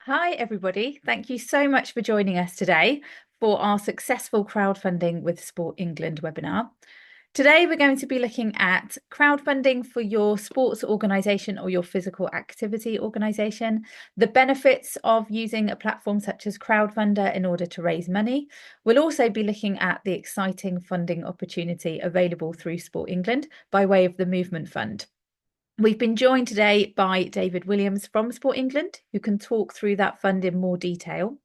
Hi, everybody. Thank you so much for joining us today for our successful crowdfunding with Sport England webinar. Today, we're going to be looking at crowdfunding for your sports organisation or your physical activity organisation, the benefits of using a platform such as Crowdfunder in order to raise money. We'll also be looking at the exciting funding opportunity available through Sport England by way of the Movement Fund. We've been joined today by David Williams from Sport England, who can talk through that fund in more detail.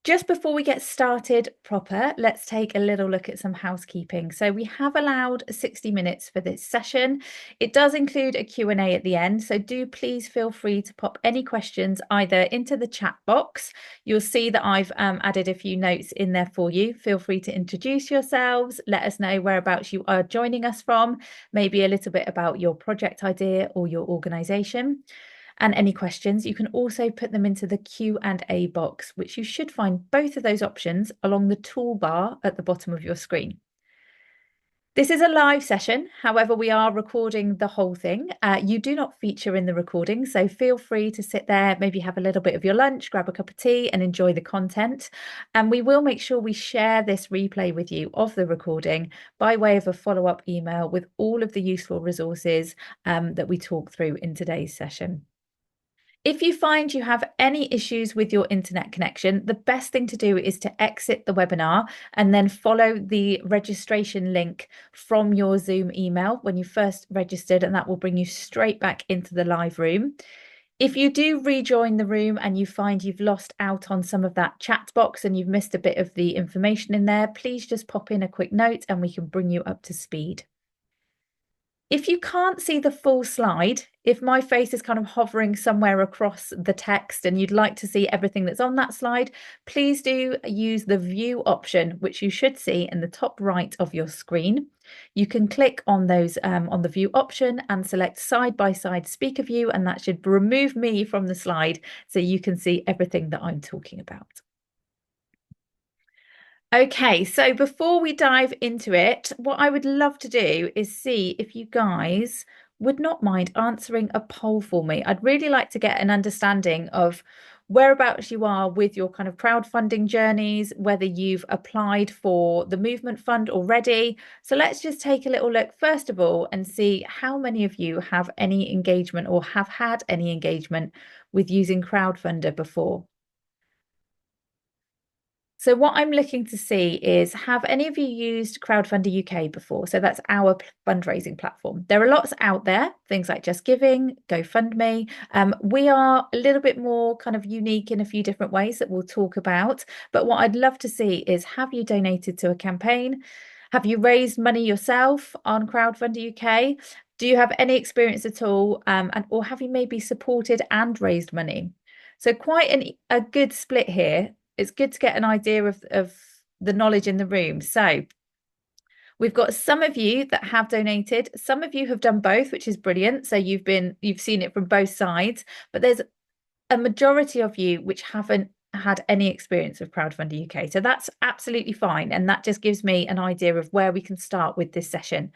Just before we get started proper, let's take a little look at some housekeeping. So we have allowed 60 minutes for this session. It does include a Q&A at the end, so do please feel free to pop any questions either into the chat box. You'll see that I've added a few notes in there for you. Feel free to introduce yourselves, let us know whereabouts you are joining us from, maybe a little bit about your project idea or your organisation. And any questions, you can also put them into the Q&A box, which you should find both of those options along the toolbar at the bottom of your screen. This is a live session. However, we are recording the whole thing. You do not feature in the recording, so feel free to sit there, maybe have a little bit of your lunch, grab a cup of tea and enjoy the content. And we will make sure we share this replay with you of the recording by way of a follow-up email with all of the useful resources that we talk through in today's session. If you find you have any issues with your internet connection, the best thing to do is to exit the webinar and then follow the registration link from your Zoom email when you first registered, and that will bring you straight back into the live room. If you do rejoin the room and you find you've lost out on some of that chat box and you've missed a bit of the information in there, please just pop in a quick note and we can bring you up to speed. If you can't see the full slide, if my face is kind of hovering somewhere across the text and you'd like to see everything that's on that slide, please do use the view option, which you should see in the top right of your screen. You can click on those on the view option and select side-by-side speaker view, and that should remove me from the slide so you can see everything that I'm talking about. Okay, so before we dive into it, what I would love to do is see if you guys would not mind answering a poll for me. I'd really like to get an understanding of whereabouts you are with your kind of crowdfunding journeys, whether you've applied for the Movement Fund already. So let's just take a little look, first of all, and see how many of you have any engagement or have had any engagement with using Crowdfunder before. So what I'm looking to see is, have any of you used Crowdfunder UK before? So that's our fundraising platform. There are lots out there, things like Just Giving, GoFundMe. We are a little bit more kind of unique in a few different ways that we'll talk about. But what I'd love to see is, have you donated to a campaign? Have you raised money yourself on Crowdfunder UK? Do you have any experience at all? Or have you maybe supported and raised money? So quite a good split here. It's good to get an idea of the knowledge in the room. So we've got some of you that have donated. Some of you have done both, which is brilliant. So you've seen it from both sides, but there's a majority of you which haven't had any experience of Crowdfunder UK. So that's absolutely fine. And that just gives me an idea of where we can start with this session.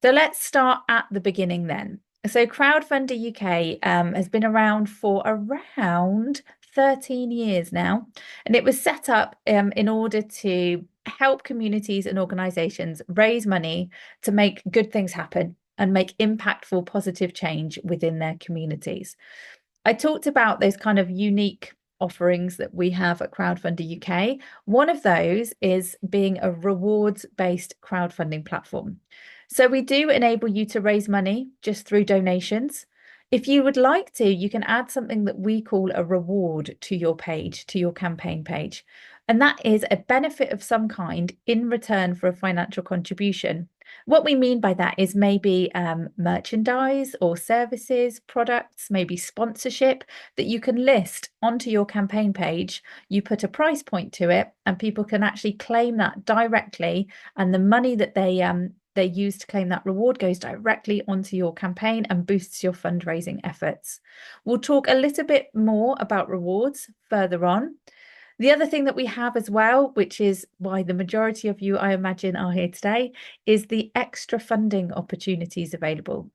So let's start at the beginning then. So Crowdfunder UK has been around for around 13 years now, and it was set up in order to help communities and organisations raise money to make good things happen and make impactful, positive change within their communities. I talked about those kind of unique offerings that we have at Crowdfunder UK. One of those is being a rewards-based crowdfunding platform. So we do enable you to raise money just through donations. If you would like to, you can add something that we call a reward to your page, to your campaign page. And that is a benefit of some kind in return for a financial contribution. What we mean by that is maybe merchandise or services, products, maybe sponsorship that you can list onto your campaign page. You put a price point to it and people can actually claim that directly, and the money that they use to claim that reward goes directly onto your campaign and boosts your fundraising efforts. We'll talk a little bit more about rewards further on. The other thing that we have as well, which is why the majority of you, I imagine, are here today, is the extra funding opportunities available.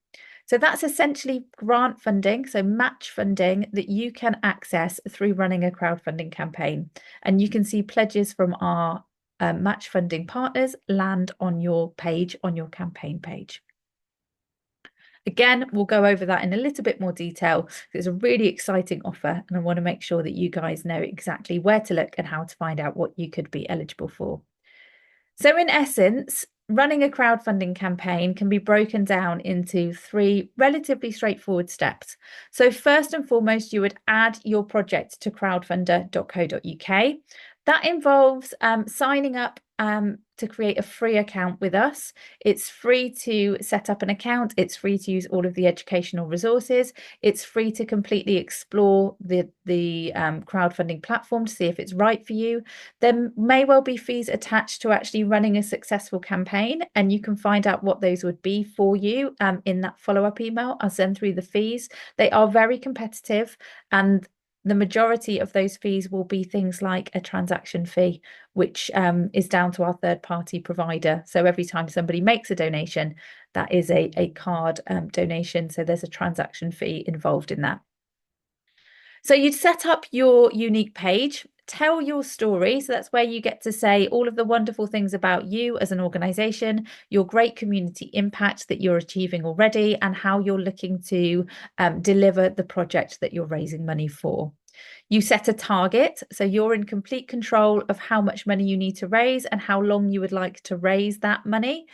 So that's essentially grant funding, so match funding that you can access through running a crowdfunding campaign. And you can see pledges from our match funding partners land on your page, on your campaign page. Again, we'll go over that in a little bit more detail. It's a really exciting offer, and I want to make sure that you guys know exactly where to look and how to find out what you could be eligible for. So in essence, running a crowdfunding campaign can be broken down into 3 relatively straightforward steps. So first and foremost, you would add your project to crowdfunder.co.uk. That involves signing up to create a free account with us. It's free to set up an account. It's free to use all of the educational resources. It's free to completely explore the crowdfunding platform to see if it's right for you. There may well be fees attached to actually running a successful campaign, and you can find out what those would be for you in that follow-up email. I'll send through the fees. They are very competitive, and the majority of those fees will be things like a transaction fee, which is down to our third-party provider. So every time somebody makes a donation, that is a card donation. So there's a transaction fee involved in that. So you'd set up your unique page, tell your story. So that's where you get to say all of the wonderful things about you as an organization, your great community impact that you're achieving already, and how you're looking to deliver the project that you're raising money for. You set a target, so you're in complete control of how much money you need to raise and how long you would like to raise that money.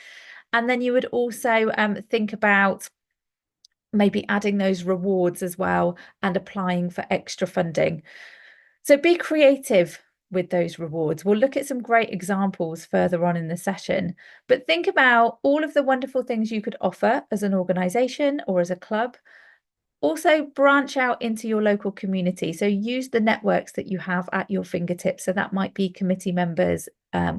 And then you would also think about maybe adding those rewards as well and applying for extra funding. So be creative with those rewards. We'll look at some great examples further on in the session, but think about all of the wonderful things you could offer as an organization or as a club. Also branch out into your local community. So use the networks that you have at your fingertips. So that might be committee members,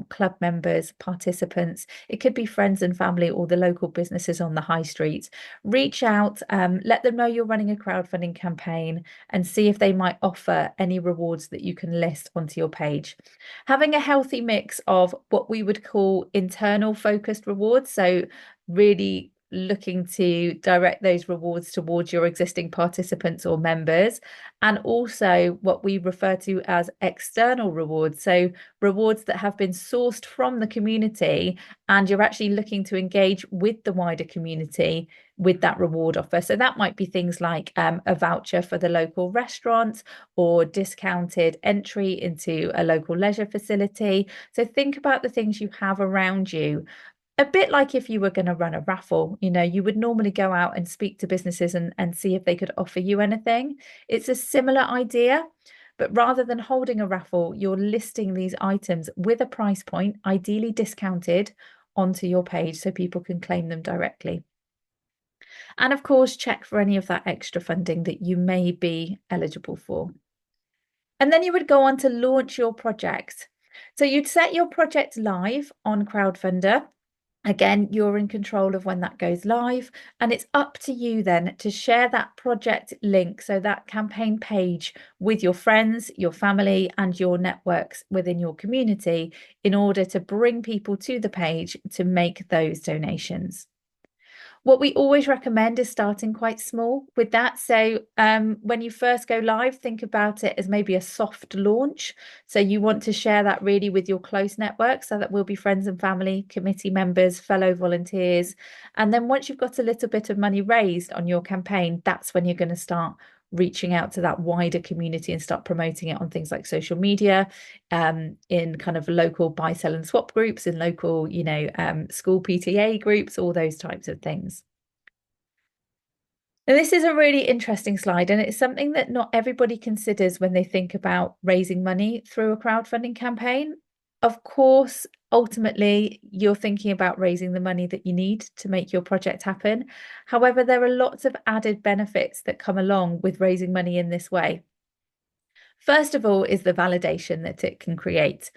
club members, participants. It could be friends and family or the local businesses on the high street. Reach out, let them know you're running a crowdfunding campaign and see if they might offer any rewards that you can list onto your page. Having a healthy mix of what we would call internal focused rewards. So really looking to direct those rewards towards your existing participants or members, and also what we refer to as external rewards. So rewards that have been sourced from the community, and you're actually looking to engage with the wider community with that reward offer. So that might be things like a voucher for the local restaurant or discounted entry into a local leisure facility. So think about the things you have around you. A bit like if you were going to run a raffle, you would normally go out and speak to businesses and see if they could offer you anything. It's a similar idea, but rather than holding a raffle, you're listing these items with a price point, ideally discounted, onto your page so people can claim them directly. And of course, check for any of that extra funding that you may be eligible for. And then you would go on to launch your project. So you'd set your project live on Crowdfunder. Again, you're in control of when that goes live, and it's up to you then to share that project link, so that campaign page, with your friends, your family, and your networks within your community in order to bring people to the page to make those donations. What we always recommend is starting quite small with that. So when you first go live, think about it as maybe a soft launch. So you want to share that really with your close network. So that will be friends and family, committee members, fellow volunteers. And then once you've got a little bit of money raised on your campaign, that's when you're going to start reaching out to that wider community and start promoting it on things like social media, in kind of local buy, sell and swap groups, in local, school PTA groups, all those types of things. Now, this is a really interesting slide, and it's something that not everybody considers when they think about raising money through a crowdfunding campaign. Of course, ultimately, you're thinking about raising the money that you need to make your project happen. However, there are lots of added benefits that come along with raising money in this way. First of all is the validation that it can create.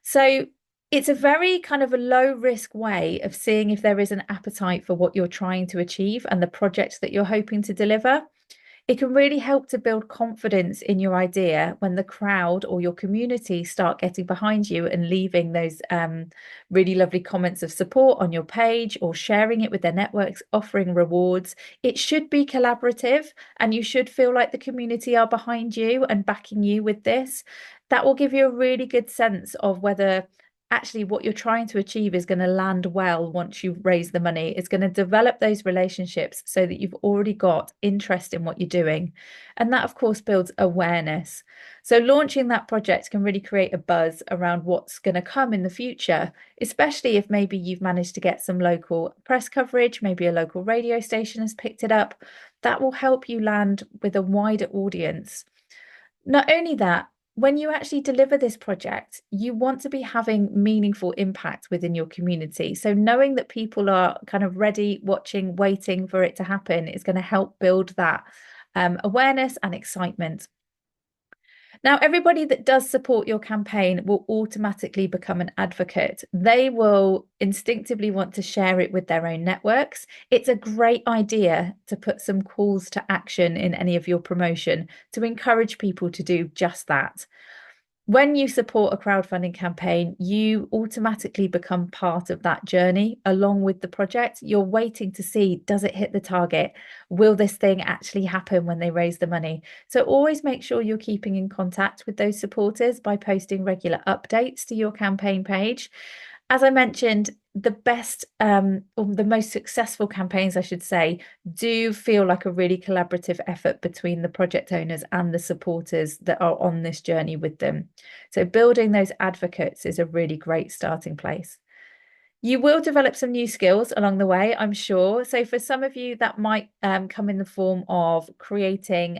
So it's a very kind of a low risk way of seeing if there is an appetite for what you're trying to achieve and the project that you're hoping to deliver. It can really help to build confidence in your idea when the crowd or your community start getting behind you and leaving those really lovely comments of support on your page or sharing it with their networks, offering rewards. It should be collaborative, and you should feel like the community are behind you and backing you with this. That will give you a really good sense of whether actually what you're trying to achieve is going to land well once you've raised the money. It's going to develop those relationships so that you've already got interest in what you're doing. And that, of course, builds awareness. So launching that project can really create a buzz around what's going to come in the future, especially if maybe you've managed to get some local press coverage, maybe a local radio station has picked it up. That will help you land with a wider audience. Not only that, when you actually deliver this project, you want to be having meaningful impact within your community. So knowing that people are kind of ready, watching, waiting for it to happen is going to help build that awareness and excitement. Now, everybody that does support your campaign will automatically become an advocate. They will instinctively want to share it with their own networks. It's a great idea to put some calls to action in any of your promotion to encourage people to do just that. When you support a crowdfunding campaign, you automatically become part of that journey along with the project. You're waiting to see, does it hit the target? Will this thing actually happen when they raise the money? So always make sure you're keeping in contact with those supporters by posting regular updates to your campaign page. As I mentioned, the best or the most successful campaigns, I should say, do feel like a really collaborative effort between the project owners and the supporters that are on this journey with them. So building those advocates is a really great starting place. You will develop some new skills along the way, I'm sure. So for some of you, that might come in the form of creating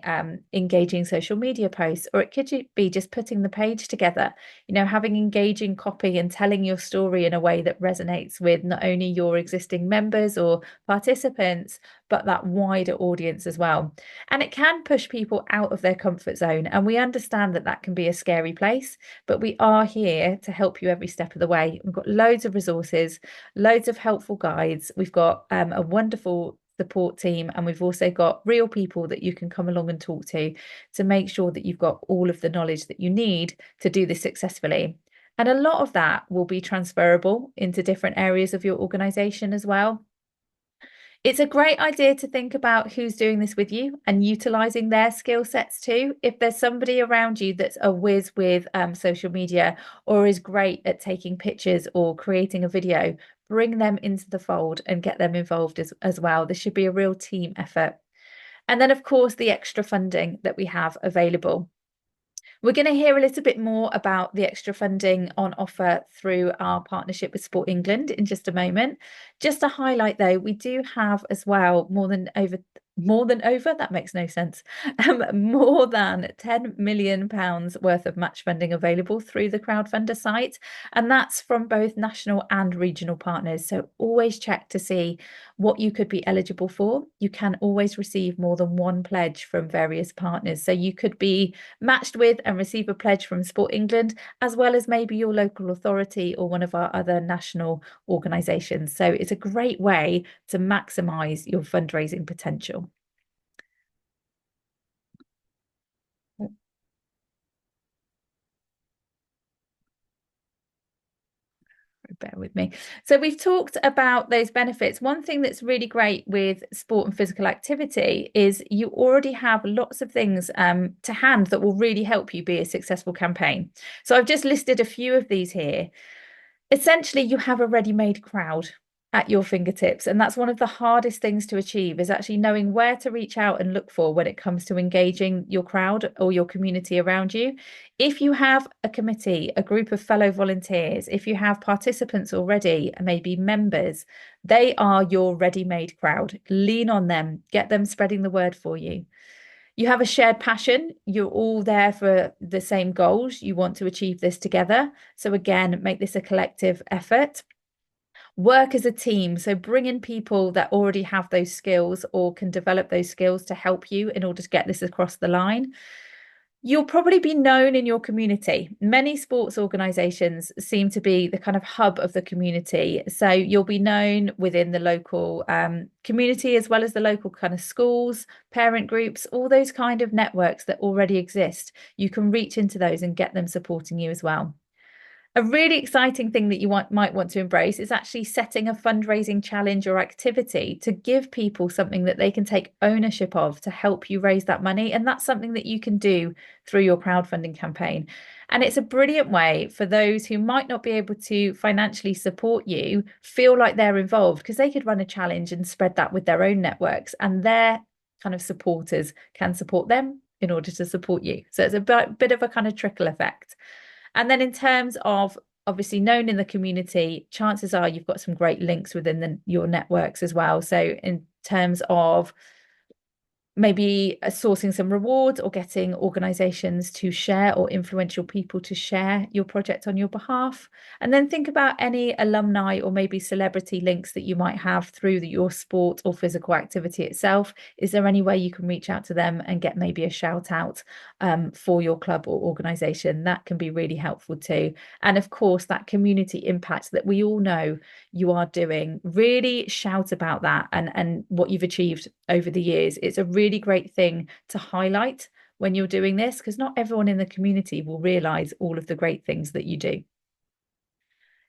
engaging social media posts, or it could be just putting the page together, having engaging copy and telling your story in a way that resonates with not only your existing members or participants, but that wider audience as well. And it can push people out of their comfort zone. And we understand that that can be a scary place, but we are here to help you every step of the way. We've got loads of resources, loads of helpful guides. We've got a wonderful support team, and we've also got real people that you can come along and talk to make sure that you've got all of the knowledge that you need to do this successfully. And a lot of that will be transferable into different areas of your organization as well. It's a great idea to think about who's doing this with you and utilizing their skill sets too. If there's somebody around you that's a whiz with social media or is great at taking pictures or creating a video, bring them into the fold and get them involved as well. This should be a real team effort. And then, of course, the extra funding that we have available. We're going to hear a little bit more about the extra funding on offer through our partnership with Sport England in just a moment. Just to highlight, though, we do have as well more than over, that makes no sense, more than £10 million worth of match funding available through the crowdfunder site. And that's from both national and regional partners. So always check to see what you could be eligible for. You can always receive more than one pledge from various partners. So you could be matched with and receive a pledge from Sport England, as well as maybe your local authority or one of our other national organisations. So it's a great way to maximise your fundraising potential. Bear with me. So we've talked about those benefits. One thing that's really great with sport and physical activity is you already have lots of things to hand that will really help you be a successful campaign. So I've just listed a few of these here. Essentially, you have a ready-made crowd at your fingertips, and that's one of the hardest things to achieve, is actually knowing where to reach out and look for when it comes to engaging your crowd or your community around you. If you have a committee, a group of fellow volunteers, if you have participants already, maybe members, they are your ready-made crowd. Lean on them, get them spreading the word for you. You have a shared passion. You're all there for the same goals. You want to achieve this together. So again, make this a collective effort. Work as a team. So bring in people that already have those skills or can develop those skills to help you in order to get this across the line. You'll probably be known in your community. Many sports organisations seem to be the kind of hub of the community. So you'll be known within the local community as well as the local kind of schools, parent groups, all those kind of networks that already exist. You can reach into those and get them supporting you as well. A really exciting thing that might want to embrace is actually setting a fundraising challenge or activity to give people something that they can take ownership of to help you raise that money. And that's something that you can do through your crowdfunding campaign. And it's a brilliant way for those who might not be able to financially support you feel like they're involved, because they could run a challenge and spread that with their own networks, and their kind of supporters can support them in order to support you. So it's a bit of a kind of trickle effect. And then in terms of obviously known in the community, chances are you've got some great links within your networks as well. So in terms of maybe sourcing some rewards or getting organizations to share or influential people to share your project on your behalf. And then think about any alumni or maybe celebrity links that you might have through your sport or physical activity itself. Is there any way you can reach out to them and get maybe a shout out for your club or organization? That can be really helpful too. And of course, that community impact that we all know you are doing, really shout about that and what you've achieved over the years. It's a really great thing to highlight when you're doing this, because not everyone in the community will realize all of the great things that you do.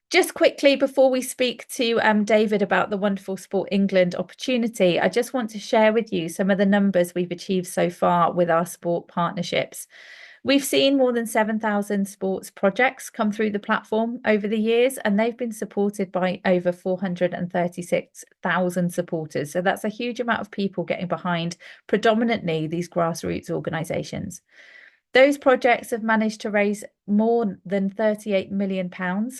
Just quickly before we speak to David about the wonderful Sport England opportunity, I just want to share with you some of the numbers we've achieved so far with our sport partnerships. We've seen more than 7,000 sports projects come through the platform over the years, and they've been supported by over 436,000 supporters. So that's a huge amount of people getting behind predominantly these grassroots organisations. Those projects have managed to raise more than £38 million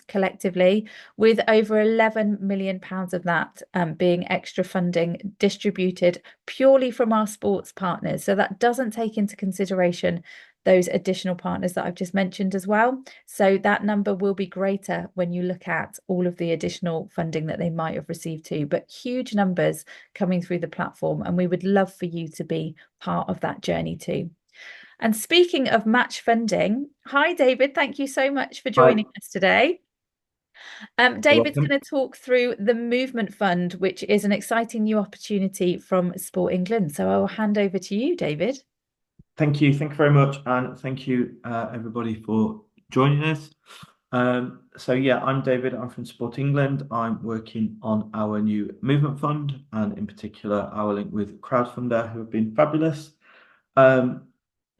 collectively, with over £11 million of that being extra funding distributed purely from our sports partners. So that doesn't take into consideration those additional partners that I've just mentioned as well. So that number will be greater when you look at all of the additional funding that they might have received too. But huge numbers coming through the platform, and we would love for you to be part of that journey too. And speaking of match funding, hi David, thank you so much for Hi, joining us today. you're David's welcome. going to talk through the Movement Fund, which is an exciting new opportunity from Sport England. So I will hand over to you, David. Thank you. Thank you very much. And thank you, everybody, for joining us. So, yeah, I'm David. I'm from Sport England. I'm working on our new movement fund and, in particular, our link with Crowdfunder, who have been fabulous. Um,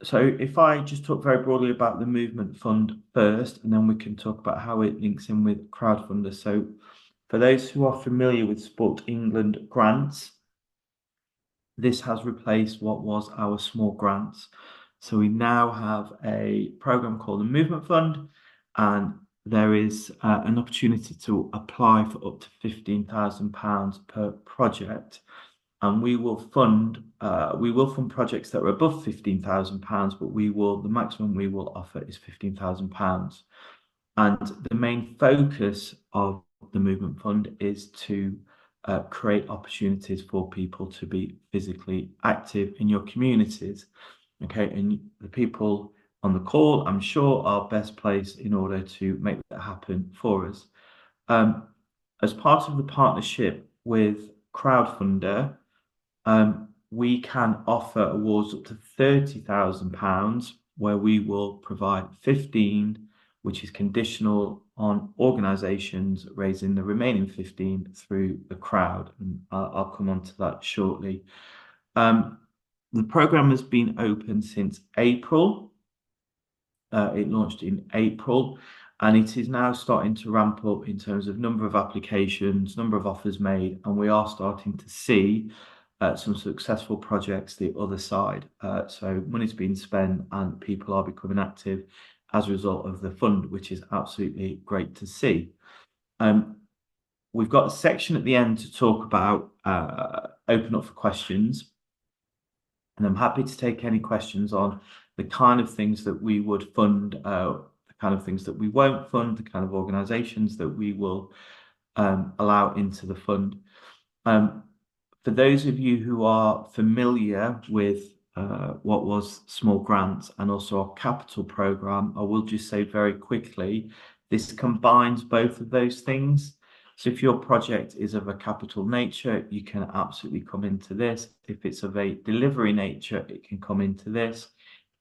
so, if I just talk very broadly about the movement fund first, and then we can talk about how it links in with Crowdfunder. So, for those who are familiar with Sport England grants, this has replaced what was our small grants. So we now have a program called the Movement Fund, and there is an opportunity to apply for up to £15,000 per project. And we will fund projects that are above £15,000, but the maximum we will offer is £15,000. And the main focus of the Movement Fund is to create opportunities for people to be physically active in your communities. Okay, and the people on the call, I'm sure, are best placed in order to make that happen for us. As part of the partnership with Crowdfunder, we can offer awards up to £30,000, where we will provide 15, which is conditional on organisations raising the remaining 15 through the crowd. And I'll come on to that shortly. The programme has been open since April. It launched in April, and it is now starting to ramp up in terms of number of applications, number of offers made, and we are starting to see some successful projects the other side. So money's been spent and people are becoming active as a result of the fund, which is absolutely great to see. We've got a section at the end to talk about open up for questions. And I'm happy to take any questions on the kind of things that we would fund, the kind of things that we won't fund, the kind of organisations that we will allow into the fund. For those of you who are familiar with what was small grants and also our capital program, I will just say very quickly, this combines both of those things. So if your project is of a capital nature, you can absolutely come into this. If it's of a delivery nature, it can come into this.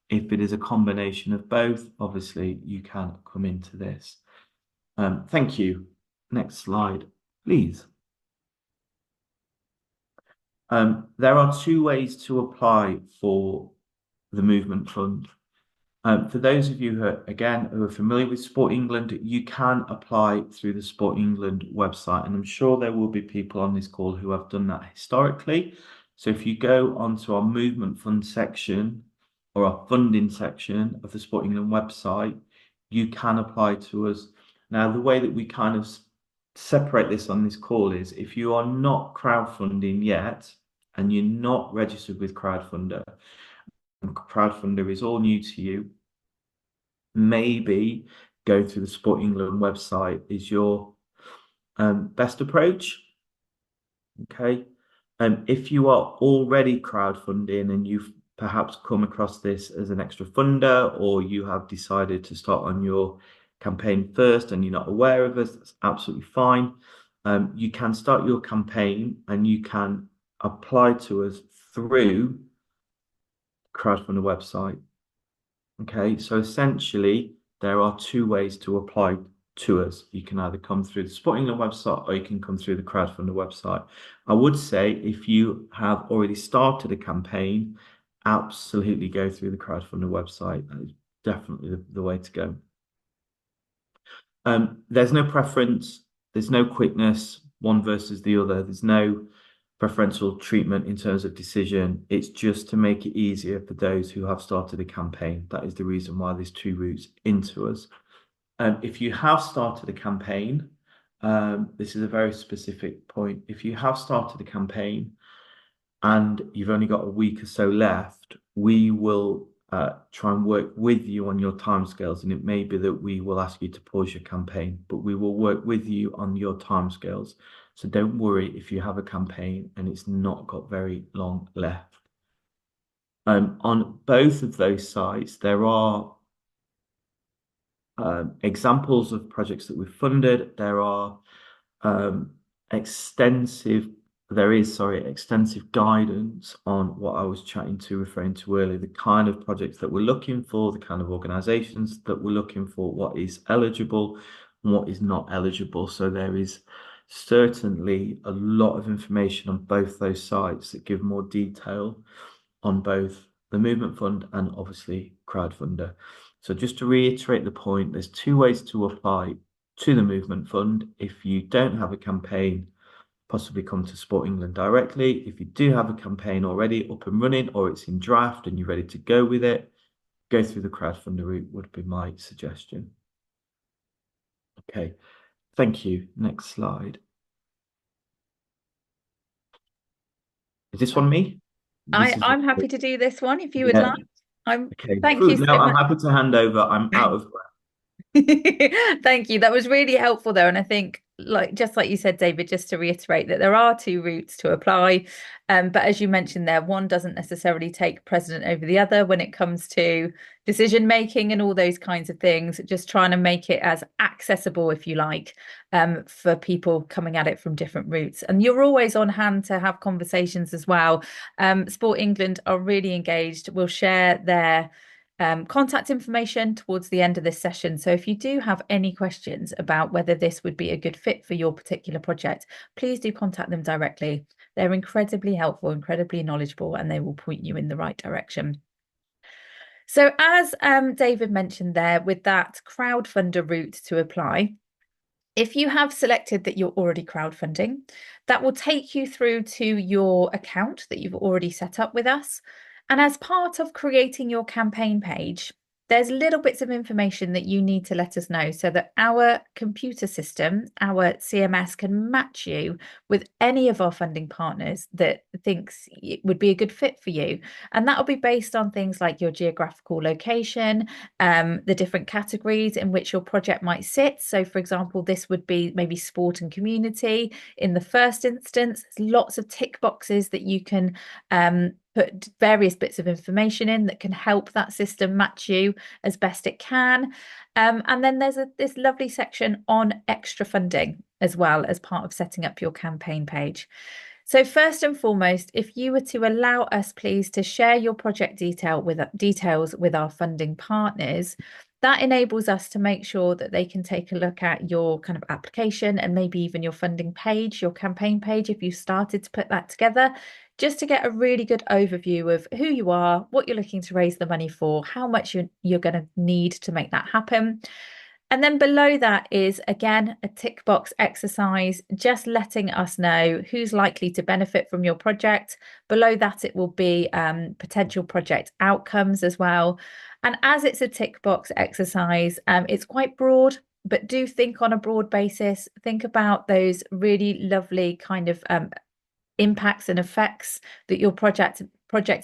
If it is a combination of both, obviously you can come into this. Thank you. Next slide, please. There are two ways to apply for the Movement Fund. For those of you who are familiar with Sport England, you can apply through the Sport England website, and I'm sure there will be people on this call who have done that historically. So if you go onto our Movement Fund section or our funding section of the Sport England website, you can apply to us. Now, the way that we kind of separate this on this call is if you are not crowdfunding yet and you're not registered with Crowdfunder, and Crowdfunder is all new to you, maybe go through the Sport England website is your best approach. Okay. If you are already crowdfunding and you've perhaps come across this as an extra funder, or you have decided to start on your campaign first and you're not aware of us, that's absolutely fine. You can start your campaign and you can apply to us through Crowdfunder website. Okay, so essentially there are two ways to apply to us. You can either come through the Sport England website or you can come through the Crowdfunder website. I would say if you have already started a campaign, absolutely go through the Crowdfunder website. That is definitely the way to go. There's no preference, there's no quickness, one versus the other. There's no preferential treatment in terms of decision. It's just to make it easier for those who have started a campaign. That is the reason why there's two routes into us. If you have started a campaign, this is a very specific point. If you have started a campaign and you've only got a week or so left, we will try and work with you on your timescales. And it may be that we will ask you to pause your campaign, but we will work with you on your timescales. So don't worry if you have a campaign and it's not got very long left. On both of those sites, there are examples of projects that we've funded. There are extensive guidance on what I was referring to earlier, the kind of projects that we're looking for, the kind of organizations that we're looking for, what is eligible and what is not eligible. So there is certainly a lot of information on both those sites that give more detail on both the Movement Fund and obviously Crowdfunder. So just to reiterate the point, there's two ways to apply to the Movement Fund. If you don't have a campaign, possibly come to Sport England directly. If you do have a campaign already up and running, or it's in draft and you're ready to go with it, go through the Crowdfunder route would be my suggestion. Okay, thank you. Next slide. Is this one me? I'm happy to do this one if you would like. Okay. Thank you so much. I'm happy to hand over. I'm out of breath. Thank you. That was really helpful though. And I think just like you said, David, just to reiterate that there are two routes to apply. But as you mentioned there, one doesn't necessarily take precedent over the other when it comes to decision making and all those kinds of things, just trying to make it as accessible, if you like, for people coming at it from different routes. And you're always on hand to have conversations as well. Sport England are really engaged. We'll share their contact information towards the end of this session. So if you do have any questions about whether this would be a good fit for your particular project, please do contact them directly. They're incredibly helpful, incredibly knowledgeable, and they will point you in the right direction. So as David mentioned there, with that crowdfunder route to apply, if you have selected that you're already crowdfunding, that will take you through to your account that you've already set up with us. And as part of creating your campaign page, there's little bits of information that you need to let us know so that our computer system, our CMS, can match you with any of our funding partners that thinks it would be a good fit for you. And that will be based on things like your geographical location, the different categories in which your project might sit. So for example, this would be maybe sport and community in the first instance. There's lots of tick boxes that you can put various bits of information in that can help that system match you as best it can. And then there's this lovely section on extra funding as well as part of setting up your campaign page. So first and foremost, if you were to allow us, please, to share your project details with our funding partners, that enables us to make sure that they can take a look at your kind of application and maybe even your funding page, your campaign page, if you started to put that together, just to get a really good overview of who you are, what you're looking to raise the money for, how much you're going to need to make that happen. And then below that is, again, a tick box exercise, just letting us know who's likely to benefit from your project. Below that, it will be potential project outcomes as well. And as it's a tick box exercise, it's quite broad, but do think on a broad basis. Think about those really lovely kind of impacts and effects that your project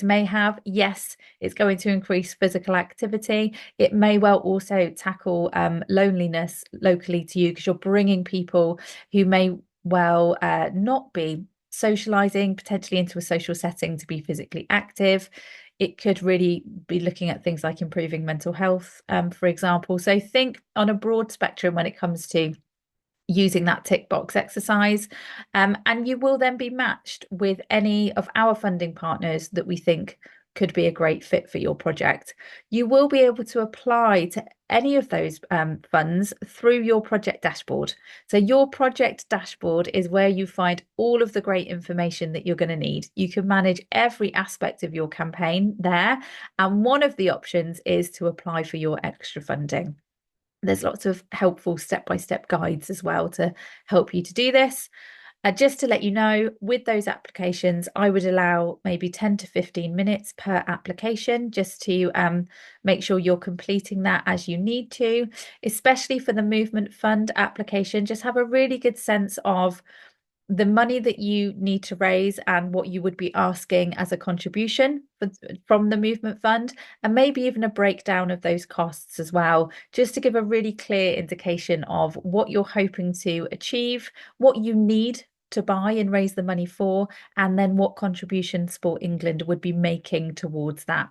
may have. Yes, it's going to increase physical activity. It may well also tackle loneliness locally to you, because you're bringing people who may well not be socializing potentially into a social setting to be physically active. It could really be looking at things like improving mental health, for example. So think on a broad spectrum when it comes to using that tick box exercise. And you will then be matched with any of our funding partners that we think could be a great fit for your project. You will be able to apply to any of those funds through your project dashboard. So your project dashboard is where you find all of the great information that you're going to need. You can manage every aspect of your campaign there. And one of the options is to apply for your extra funding. There's lots of helpful step-by-step guides as well to help you to do this. Just to let you know, with those applications, I would allow maybe 10 to 15 minutes per application, just to make sure you're completing that as you need to, especially for the Movement Fund application. Just have a really good sense of the money that you need to raise and what you would be asking as a contribution from the Movement Fund, and maybe even a breakdown of those costs as well, just to give a really clear indication of what you're hoping to achieve, what you need to buy and raise the money for, and then what contribution Sport England would be making towards that.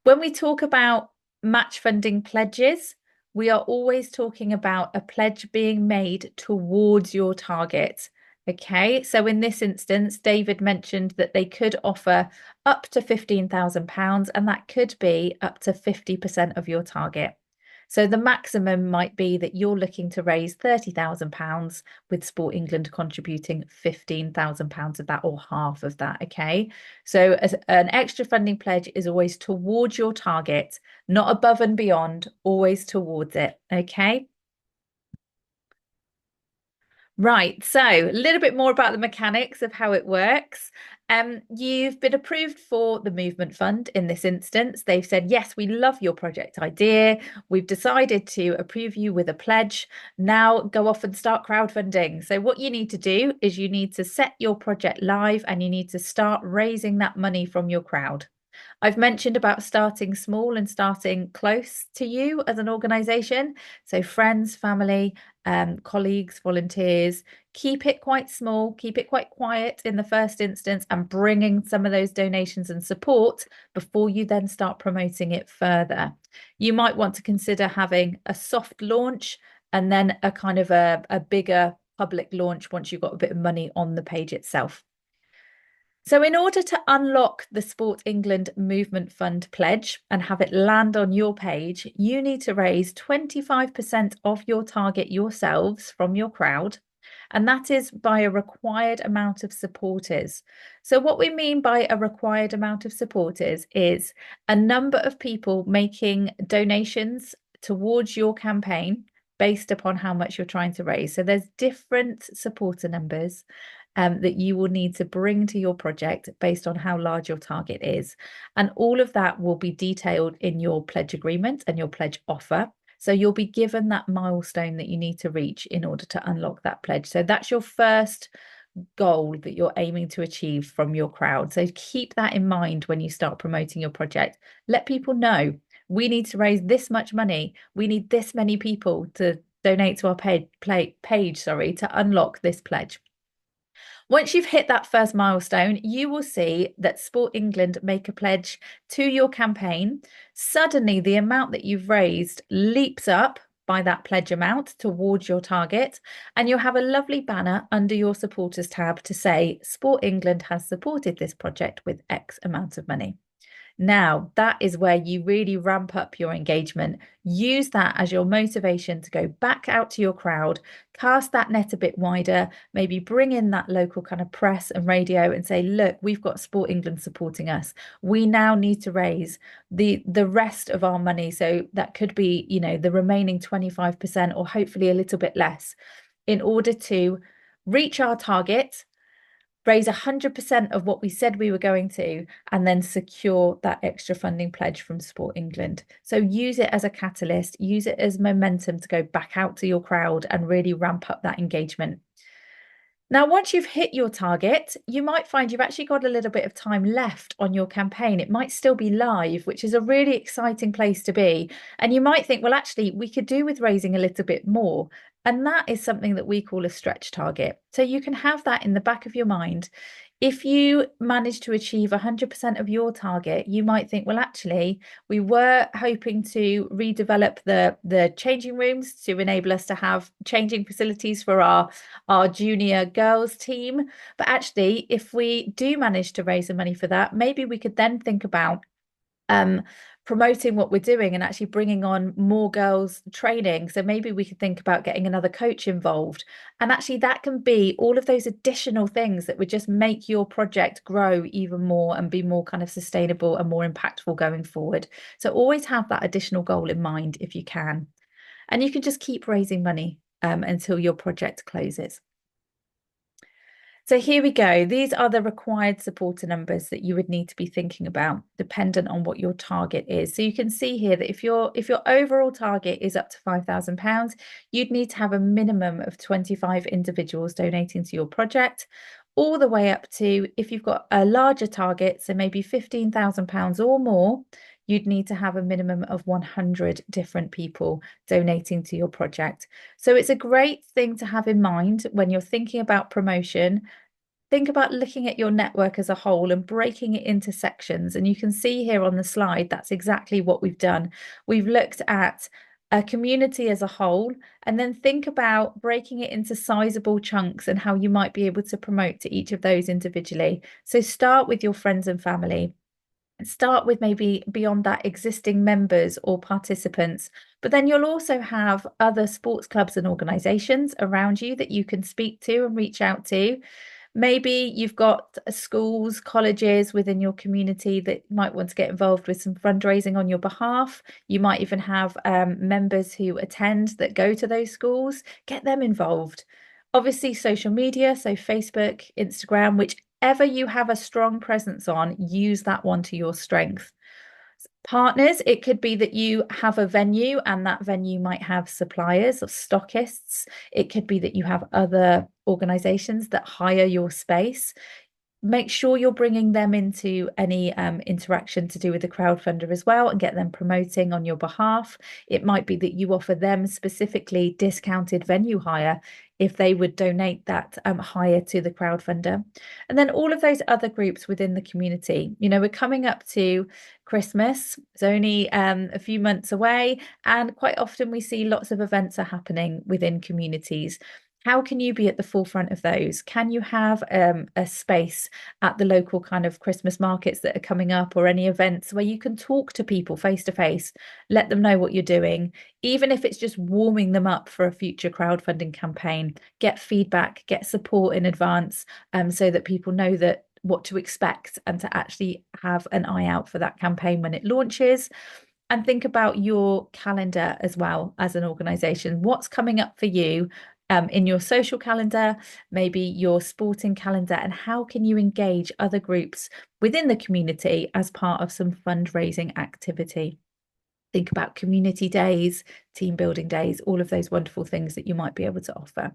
When we talk about match funding pledges, we are always talking about a pledge being made towards your target. Okay, so in this instance, David mentioned that they could offer up to £15,000, and that could be up to 50% of your target. So the maximum might be that you're looking to raise £30,000, with Sport England contributing £15,000 of that, or half of that. Okay, so as an extra funding pledge is always towards your target, not above and beyond, always towards it. Okay. Right, so a little bit more about the mechanics of how it works. You've been approved for the Movement Fund in this instance. They've said, yes, we love your project idea. We've decided to approve you with a pledge. Now go off and start crowdfunding. So what you need to do is you need to set your project live, and you need to start raising that money from your crowd. I've mentioned about starting small and starting close to you as an organisation. So friends, family, colleagues, volunteers, keep it quite small, keep it quite quiet in the first instance, and bringing some of those donations and support before you then start promoting it further. You might want to consider having a soft launch and then a kind of a bigger public launch once you've got a bit of money on the page itself. So in order to unlock the Sport England Movement Fund pledge and have it land on your page, you need to raise 25% of your target yourselves from your crowd, and that is by a required amount of supporters. So what we mean by a required amount of supporters is a number of people making donations towards your campaign based upon how much you're trying to raise. So there's different supporter numbers that you will need to bring to your project based on how large your target is. And all of that will be detailed in your pledge agreement and your pledge offer. So you'll be given that milestone that you need to reach in order to unlock that pledge. So that's your first goal that you're aiming to achieve from your crowd. So keep that in mind when you start promoting your project. Let people know we need to raise this much money. We need this many people to donate to our page to unlock this pledge. Once you've hit that first milestone, you will see that Sport England make a pledge to your campaign. Suddenly, the amount that you've raised leaps up by that pledge amount towards your target, and you'll have a lovely banner under your supporters tab to say Sport England has supported this project with X amount of money. Now, that is where you really ramp up your engagement. Use that as your motivation to go back out to your crowd, cast that net a bit wider, maybe bring in that local kind of press and radio and say, look, we've got Sport England supporting us. We now need to raise the rest of our money. So that could be, the remaining 25% or hopefully a little bit less in order to reach our target, raise 100% of what we said we were going to, and then secure that extra funding pledge from Sport England. So use it as a catalyst, use it as momentum to go back out to your crowd and really ramp up that engagement. Now, once you've hit your target, you might find you've actually got a little bit of time left on your campaign. It might still be live, which is a really exciting place to be. And you might think, well, actually, we could do with raising a little bit more. And that is something that we call a stretch target. So you can have that in the back of your mind. If you manage to achieve 100% of your target, you might think, well, actually, we were hoping to redevelop the changing rooms to enable us to have changing facilities for our junior girls team. But actually, if we do manage to raise the money for that, maybe we could then think about promoting what we're doing and actually bringing on more girls training. So maybe we could think about getting another coach involved. And actually that can be all of those additional things that would just make your project grow even more and be more kind of sustainable and more impactful going forward. So always have that additional goal in mind if you can. And you can just keep raising money until your project closes. So here we go. These are the required supporter numbers that you would need to be thinking about, dependent on what your target is. So you can see here that if your overall target is up to £5,000, you'd need to have a minimum of 25 individuals donating to your project, all the way up to, if you've got a larger target, so maybe £15,000 or more, you'd need to have a minimum of 100 different people donating to your project. So it's a great thing to have in mind when you're thinking about promotion. Think about looking at your network as a whole and breaking it into sections. And you can see here on the slide, that's exactly what we've done. We've looked at a community as a whole, and then think about breaking it into sizable chunks and how you might be able to promote to each of those individually. So start with your friends and family. Start with maybe beyond that existing members or participants, but then you'll also have other sports clubs and organizations around you that you can speak to and reach out to. Maybe you've got schools, colleges within your community that might want to get involved with some fundraising on your behalf. You might even have members who attend that go to those schools. Get them involved. Obviously, social media, so Facebook, Instagram, whichever you have a strong presence on, use that one to your strength. Partners, it could be that you have a venue and that venue might have suppliers or stockists. It could be that you have other organizations that hire your space. Make sure you're bringing them into any interaction to do with the crowdfunder as well and get them promoting on your behalf. It might be that you offer them specifically discounted venue hire if they would donate that hire to the crowdfunder. And then all of those other groups within the community. We're coming up to Christmas. It's only a few months away, and quite often we see lots of events are happening within communities. How can you be at the forefront of those? Can you have a space at the local kind of Christmas markets that are coming up, or any events where you can talk to people face to face, let them know what you're doing, even if it's just warming them up for a future crowdfunding campaign, get feedback, get support in advance, so that people know that what to expect and to actually have an eye out for that campaign when it launches. And think about your calendar as well as an organization. What's coming up for you in your social calendar, maybe your sporting calendar, and how can you engage other groups within the community as part of some fundraising activity? Think about community days, team building days, all of those wonderful things that you might be able to offer.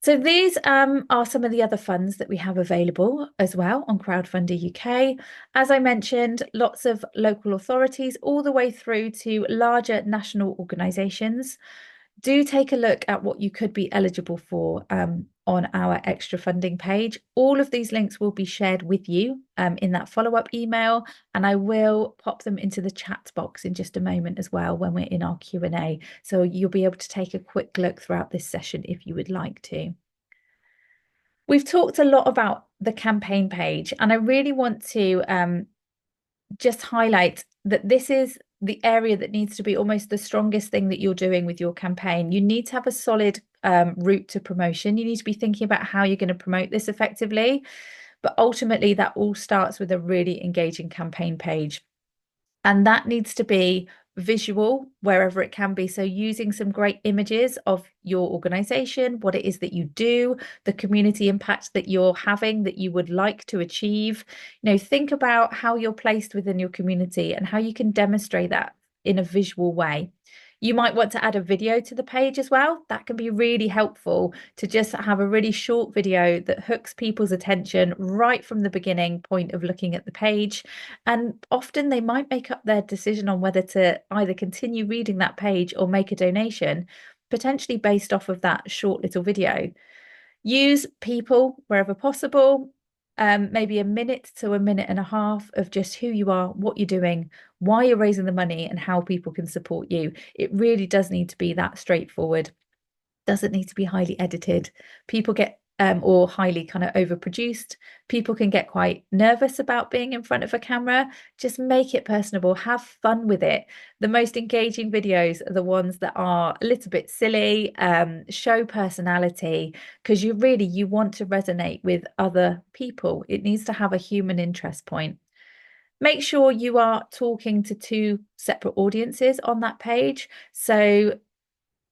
So these are some of the other funds that we have available as well on Crowdfunder UK. As I mentioned, lots of local authorities all the way through to larger national organisations. do take a look at what you could be eligible for on our extra funding page. All of these links will be shared with you in that follow-up email, and I will pop them into the chat box in just a moment as well when we're in our Q&A. So you'll be able to take a quick look throughout this session if you would like to. We've talked a lot about the campaign page, and I really want to just highlight that this is the area that needs to be almost the strongest thing that you're doing with your campaign. You need to have a solid route to promotion. You need to be thinking about how you're going to promote this effectively. But ultimately, that all starts with a really engaging campaign page. And that needs to be visual wherever it can be. So using some great images of your organization, what it is that you do, the community impact that you're having that you would like to achieve. Think about how you're placed within your community and how you can demonstrate that in a visual way. You might want to add a video to the page as well. That can be really helpful to just have a really short video that hooks people's attention right from the beginning point of looking at the page. And often they might make up their decision on whether to either continue reading that page or make a donation, potentially based off of that short little video. Use people wherever possible. Maybe a minute to a minute and a half of just who you are, what you're doing, why you're raising the money, and how people can support you. It really does need to be that straightforward. Doesn't need to be highly edited. People get or highly kind of overproduced. People can get quite nervous about being in front of a camera. Just make it personable, have fun with it. The most engaging videos are the ones that are a little bit silly, show personality, because you want to resonate with other people. It needs to have a human interest point. Make sure you are talking to two separate audiences on that page. So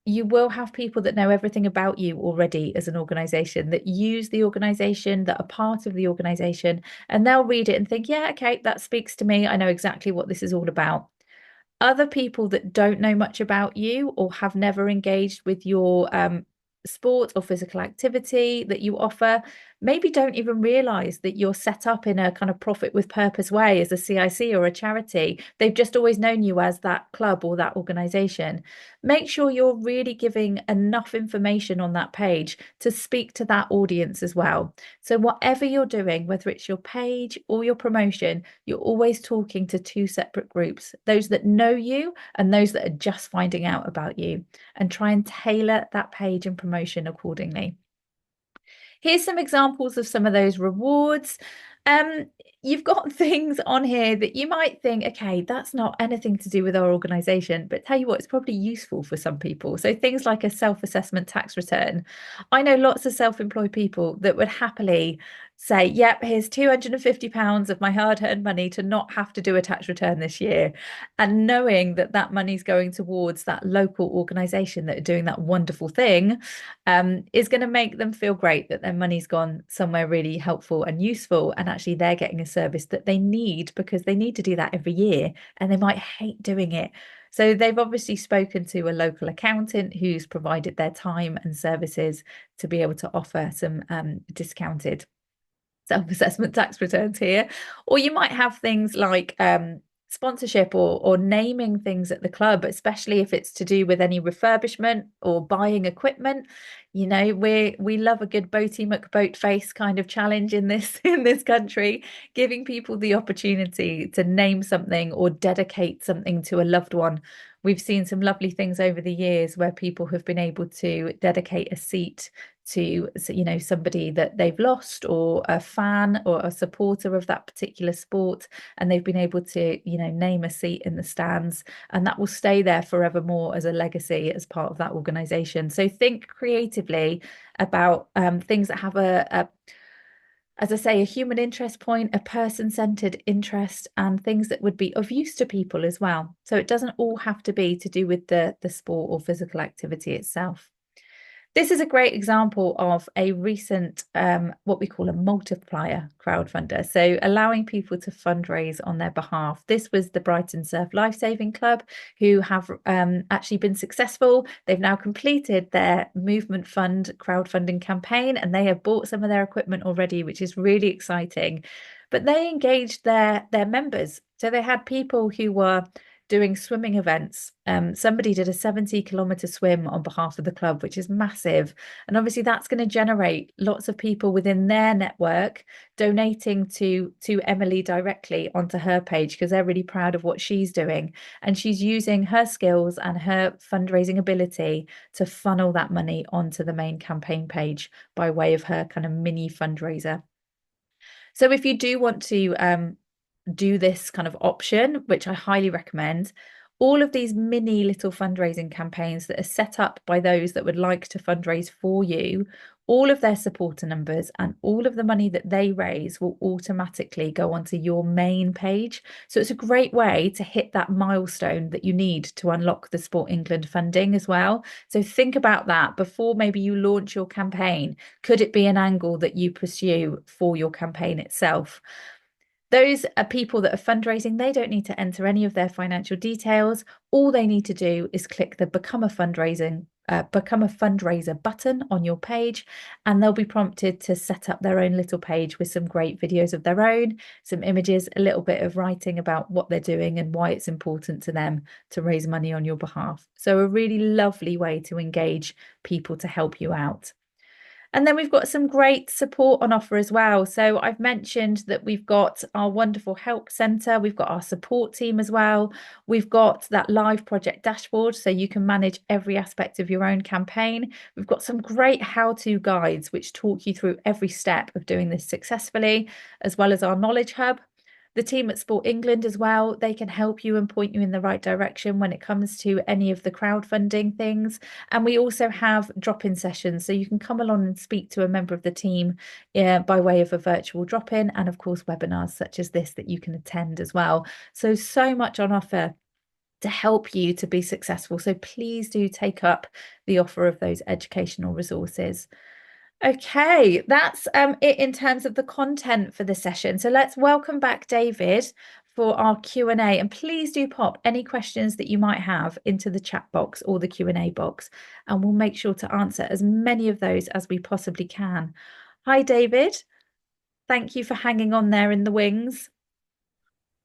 you will have people that know everything about you already as an organization, that use the organization, that are part of the organization, and they'll read it and think, yeah, okay, that speaks to me. I know exactly what this is all about. Other people that don't know much about you or have never engaged with your sport or physical activity that you offer maybe don't even realize that you're set up in a kind of profit with purpose way as a CIC or a charity. They've just always known you as that club or that organization. Make sure you're really giving enough information on that page to speak to that audience as well. So whatever you're doing, whether it's your page or your promotion, you're always talking to two separate groups, those that know you and those that are just finding out about you, and try and tailor that page and promotion accordingly. Here's some examples of some of those rewards. You've got things on here that you might think, okay, that's not anything to do with our organization, but tell you what, it's probably useful for some people. So things like a self-assessment tax return. I know lots of self-employed people that would happily say, yep, here's £250 of my hard-earned money to not have to do a tax return this year. And knowing that that money's going towards that local organization that are doing that wonderful thing is going to make them feel great that their money's gone somewhere really helpful and useful. And actually they're getting a service that they need because they need to do that every year and they might hate doing it. So they've obviously spoken to a local accountant who's provided their time and services to be able to offer some discounted self-assessment tax returns here. Or you might have things like sponsorship or naming things at the club, especially if it's to do with any refurbishment or buying equipment. We love a good Boaty McBoatface kind of challenge in this country, giving people the opportunity to name something or dedicate something to a loved one. We've seen some lovely things over the years where people have been able to dedicate a seat to somebody that they've lost, or a fan or a supporter of that particular sport, and they've been able to name a seat in the stands, and that will stay there forevermore as a legacy as part of that organization. So think creatively about things that have as I say, a human interest point, a person-centered interest, and things that would be of use to people as well. So it doesn't all have to be to do with the sport or physical activity itself. This is a great example of a recent, what we call a multiplier crowdfunder. So allowing people to fundraise on their behalf. This was the Brighton Surf Lifesaving Club, who have actually been successful. They've now completed their Movement Fund crowdfunding campaign, and they have bought some of their equipment already, which is really exciting. But they engaged their members. So they had people who were doing swimming events. Somebody did a 70-kilometer swim on behalf of the club, which is massive. And obviously that's going to generate lots of people within their network donating to Emily directly onto her page because they're really proud of what she's doing. And she's using her skills and her fundraising ability to funnel that money onto the main campaign page by way of her kind of mini fundraiser. So if you do want to do this kind of option, which I highly recommend, all of these mini little fundraising campaigns that are set up by those that would like to fundraise for you, all of their supporter numbers and all of the money that they raise will automatically go onto your main page. So it's a great way to hit that milestone that you need to unlock the Sport England funding as well. So think about that before maybe you launch your campaign. Could it be an angle that you pursue for your campaign itself? Those are people that are fundraising. They don't need to enter any of their financial details. All they need to do is click the become a fundraiser button on your page, and they'll be prompted to set up their own little page with some great videos of their own, some images, a little bit of writing about what they're doing and why it's important to them to raise money on your behalf. So a really lovely way to engage people to help you out. And then we've got some great support on offer as well. So I've mentioned that we've got our wonderful help centre. We've got our support team as well. We've got that live project dashboard so you can manage every aspect of your own campaign. We've got some great how-to guides which talk you through every step of doing this successfully, as well as our knowledge hub. The team at Sport England as well, they can help you and point you in the right direction when it comes to any of the crowdfunding things. And we also have drop-in sessions, so you can come along and speak to a member of the team by way of a virtual drop-in, and of course webinars such as this that you can attend as well. So much on offer to help you to be successful. So please do take up the offer of those educational resources. Okay, that's it in terms of the content for the session. So let's welcome back David for our Q&A, and please do pop any questions that you might have into the chat box or the Q&A box, and we'll make sure to answer as many of those as we possibly can. Hi, David. Thank you for hanging on there in the wings.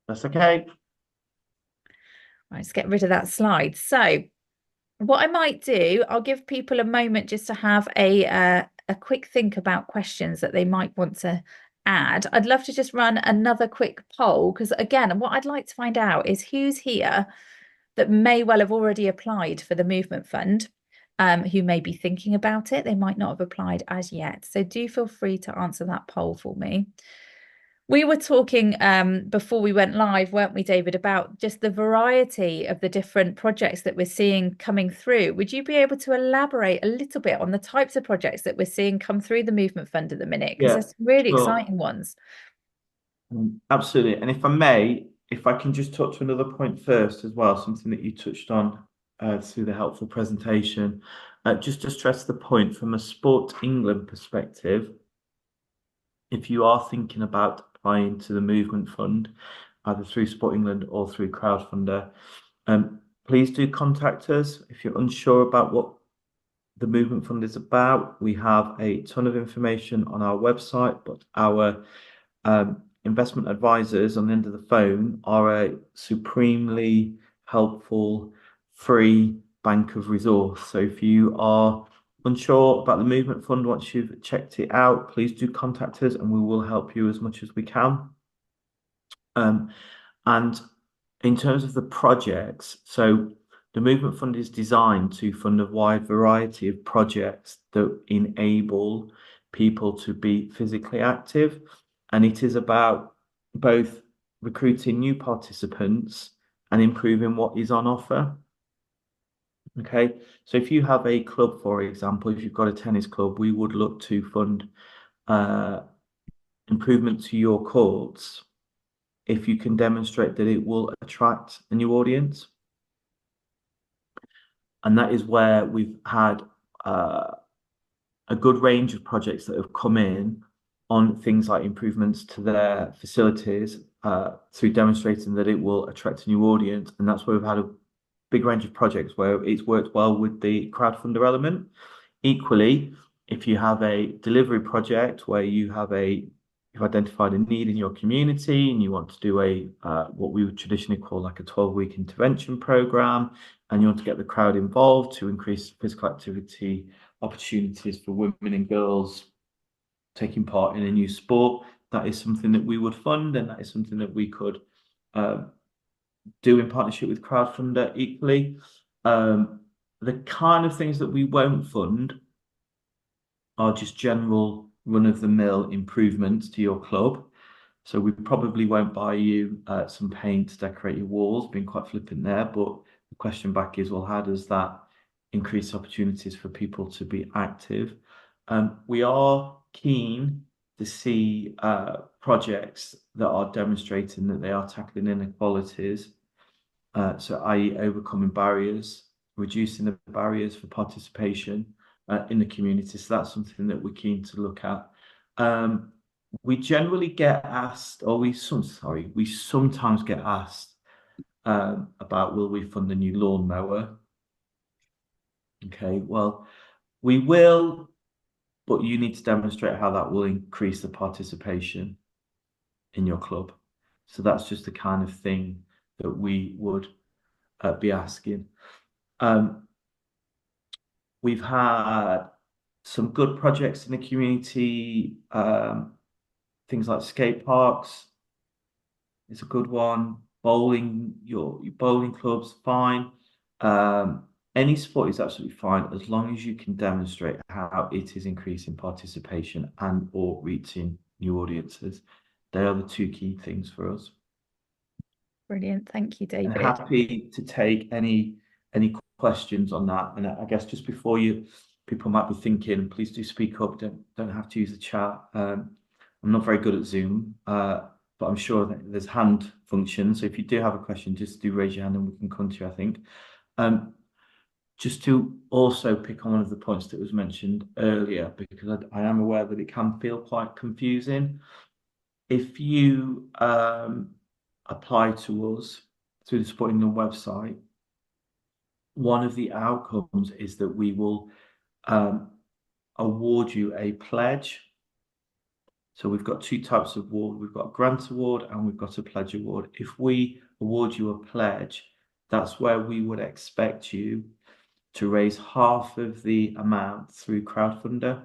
That's okay. Right, let's get rid of that slide. So what I might do, I'll give people a moment just to have a quick think about questions that they might want to add. I'd love to just run another quick poll because, again, what I'd like to find out is who's here that may well have already applied for the Movement Fund, who may be thinking about it. They might not have applied as yet. So do feel free to answer that poll for me. We were talking before we went live, weren't we, David, about just the variety of the different projects that we're seeing coming through. Would you be able to elaborate a little bit on the types of projects that we're seeing come through the Movement Fund at the minute? Because there's some really exciting ones. Absolutely. And if I may, if I can just touch on another point first as well, something that you touched on through the helpful presentation, just to stress the point from a Sport England perspective, if you are thinking about applying to the Movement Fund, either through Sport England or through Crowdfunder, please do contact us. If you're unsure about what the Movement Fund is about, we have a ton of information on our website, but our investment advisors on the end of the phone are a supremely helpful free bank of resource. So if you are unsure about the Movement Fund, once you've checked it out, please do contact us and we will help you as much as we can. And in terms of the projects, so the Movement Fund is designed to fund a wide variety of projects that enable people to be physically active. And it is about both recruiting new participants and improving what is on offer. Okay, so if you have a club, for example, if you've got a tennis club, we would look to fund improvement to your courts if you can demonstrate that it will attract a new audience. And that is where we've had a good range of projects that have come in on things like improvements to their facilities through demonstrating that it will attract a new audience. And that's where we've had a big range of projects where it's worked well with the crowdfunder element. Equally, if you have a delivery project where you have a you've identified a need in your community and you want to do a what we would traditionally call like a 12-week intervention program, and you want to get the crowd involved to increase physical activity opportunities for women and girls taking part in a new sport, that is something that we would fund, and that is something that we could do in partnership with Crowdfunder equally. The kind of things that we won't fund are just general run-of-the-mill improvements to your club. So we probably won't buy you some paint to decorate your walls, being quite flippant there. But the question back is, well, how does that increase opportunities for people to be active? We are keen to see projects that are demonstrating that they are tackling inequalities. So i.e. overcoming barriers, reducing the barriers for participation in the community. So that's something that we're keen to look at. We generally get asked, or we sometimes get asked about will we fund a new lawnmower? Okay, well, we will, but you need to demonstrate how that will increase the participation in your club. So that's just the kind of thing that we would be asking. We've had some good projects in the community. Things like skate parks is a good one. Bowling, your bowling club's fine. Any sport is absolutely fine as long as you can demonstrate how it is increasing participation and or reaching new audiences. They are the two key things for us. Brilliant. Thank you, David. And happy to take any questions on that. And I guess just before people might be thinking, please do speak up. Don't have to use the chat. I'm not very good at Zoom, but I'm sure that there's hand function. So if you do have a question, just do raise your hand and we can come to you, I think. Just to also pick on one of the points that was mentioned earlier, because I am aware that it can feel quite confusing. If you apply to us through the Sport England website, one of the outcomes is that we will award you a pledge. So we've got two types of award. We've got a grant award and we've got a pledge award. If we award you a pledge, that's where we would expect you to raise half of the amount through Crowdfunder.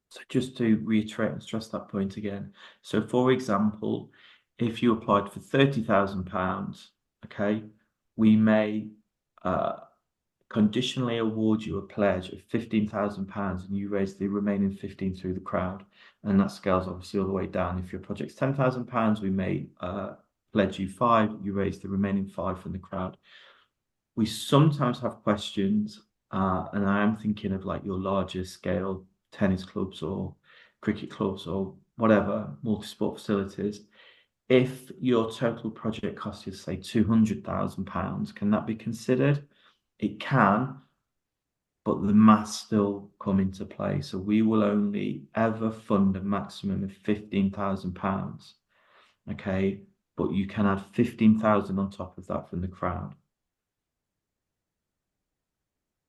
So just to reiterate and stress that point again. So for example, if you applied for £30,000, okay, we may conditionally award you a pledge of £15,000 and you raise the remaining 15 through the crowd. And that scales obviously all the way down. If your project's £10,000, we may pledge you 5, you raise the remaining 5 from the crowd. We sometimes have questions, and I am thinking of like your larger scale tennis clubs or cricket clubs or whatever, multi-sport facilities. If your total project cost is, say, £200,000, can that be considered? It can, but the maths still come into play. So we will only ever fund a maximum of £15,000. Okay, but you can add 15,000 on top of that from the crowd.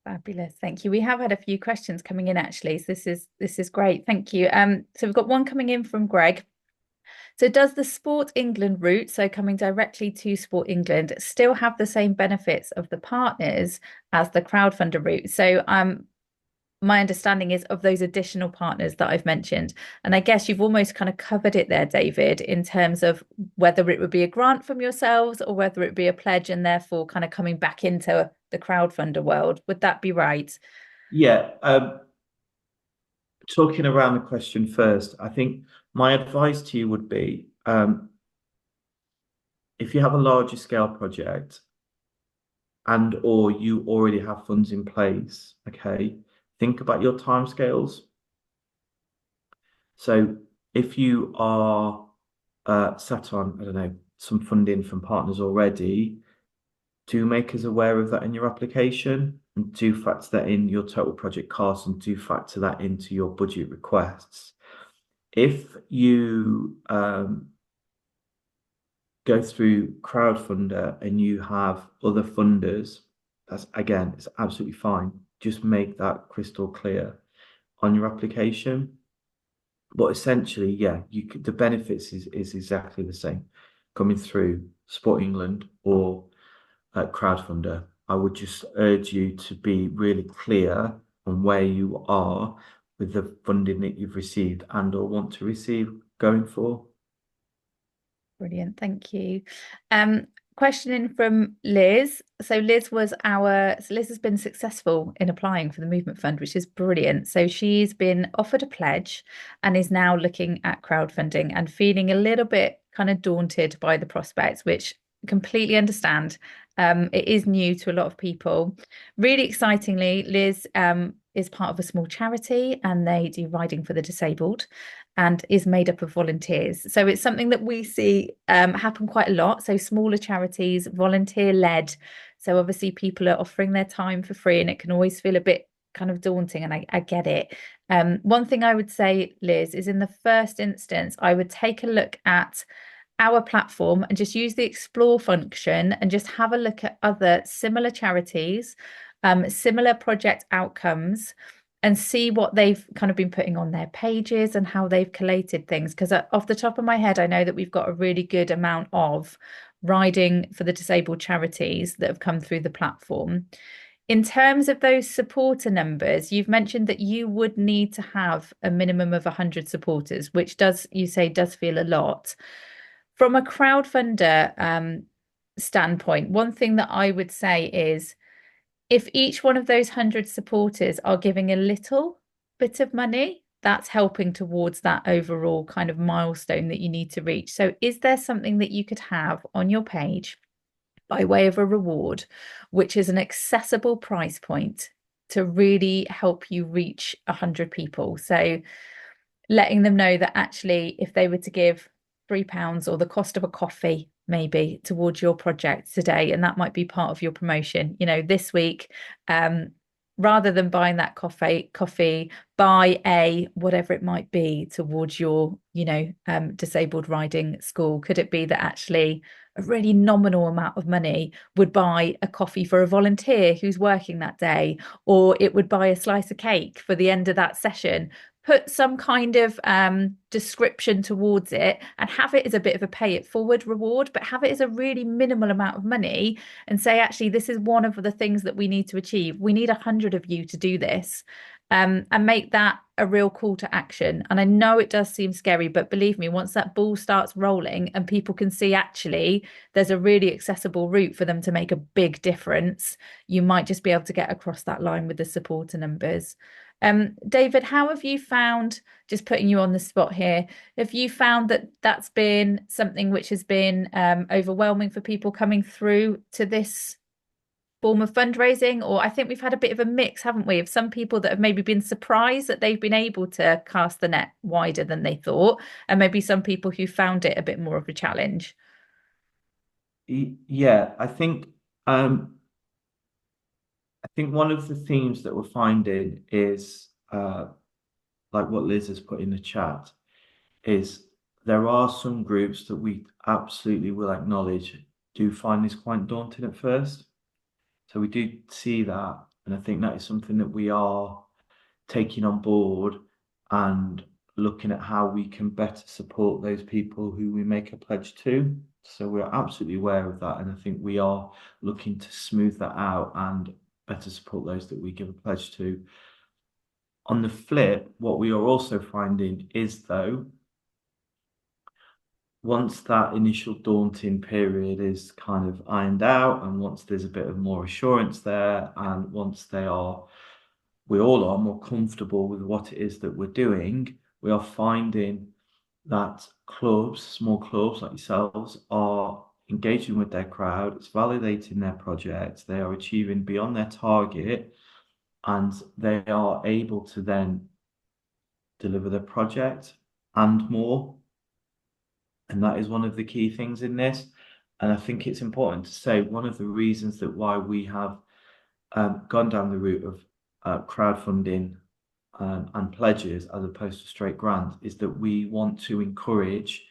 Fabulous. Thank you. We have had a few questions coming in actually. So this is great. Thank you. So we've got one coming in from Greg. So does the Sport England route, so coming directly to Sport England, still have the same benefits of the partners as the crowdfunder route? So my understanding is of those additional partners that I've mentioned. And I guess you've almost kind of covered it there, David, in terms of whether it would be a grant from yourselves or whether it would be a pledge and therefore kind of coming back into the crowdfunder world. Would that be right? Yeah. Talking around the question first, I think my advice to you would be, if you have a larger scale project and or you already have funds in place, okay, think about your timescales. So if you are sat on, I don't know, some funding from partners already, do make us aware of that in your application and do factor that in your total project costs and do factor that into your budget requests. If you go through Crowdfunder and you have other funders, that's again, it's absolutely fine. Just make that crystal clear on your application. But essentially, yeah, the benefits is exactly the same coming through Sport England or crowdfunder. I would just urge you to be really clear on where you are with the funding that you've received and or want to receive going for. Brilliant, thank you. Question in from Liz. So Liz has been successful in applying for the Movement Fund, which is brilliant. So she's been offered a pledge and is now looking at crowdfunding and feeling a little bit kind of daunted by the prospects, which completely understand. It is new to a lot of people. Really excitingly, Liz is part of a small charity and they do riding for the disabled and is made up of volunteers. So it's something that we see happen quite a lot. So smaller charities, volunteer led. So obviously people are offering their time for free and it can always feel a bit kind of daunting, and I get it. One thing I would say, Liz, is in the first instance, I would take a look at our platform and just use the explore function and just have a look at other similar charities, similar project outcomes, and see what they've kind of been putting on their pages and how they've collated things. Because off the top of my head, I know that we've got a really good amount of riding for the disabled charities that have come through the platform. In terms of those supporter numbers, you've mentioned that you would need to have a minimum of 100 supporters, which you say does feel a lot. From a crowdfunder standpoint, one thing that I would say is if each one of those 100 supporters are giving a little bit of money, that's helping towards that overall kind of milestone that you need to reach. So, is there something that you could have on your page by way of a reward, which is an accessible price point to really help you reach 100 people? So, letting them know that actually, if they were to give £3 or the cost of a coffee, maybe towards your project today, and that might be part of your promotion, this week, rather than buying that coffee, buy a whatever it might be towards your, disabled riding school. Could it be that actually a really nominal amount of money would buy a coffee for a volunteer who's working that day, or it would buy a slice of cake for the end of that session? Put some kind of description towards it and have it as a bit of a pay it forward reward, but have it as a really minimal amount of money and say, actually, this is one of the things that we need to achieve. We need 100 of you to do this, and make that a real call to action. And I know it does seem scary, but believe me, once that ball starts rolling and people can see actually there's a really accessible route for them to make a big difference, you might just be able to get across that line with the supporter numbers. David, how have you found, just putting you on the spot here, have you found that that's been something which has been overwhelming for people coming through to this form of fundraising? Or I think we've had a bit of a mix, haven't we, of some people that have maybe been surprised that they've been able to cast the net wider than they thought, and maybe some people who found it a bit more of a challenge. Yeah, I think one of the themes that we're finding is like what Liz has put in the chat is there are some groups that we absolutely will acknowledge do find this quite daunting at first. So we do see that, and I think that is something that we are taking on board and looking at how we can better support those people who we make a pledge to. So we're absolutely aware of that, and I think we are looking to smooth that out and better support those that we give a pledge to. On the flip, what we are also finding is, though, once that initial daunting period is kind of ironed out, and once there's a bit of more assurance there, and once we all are more comfortable with what it is that we're doing, we are finding that clubs, small clubs like yourselves, are engaging with their crowd, it's validating their projects, they are achieving beyond their target, and they are able to then deliver the project and more. And that is one of the key things in this. And I think it's important to say one of the reasons that why we have gone down the route of crowdfunding and pledges as opposed to straight grants is that we want to encourage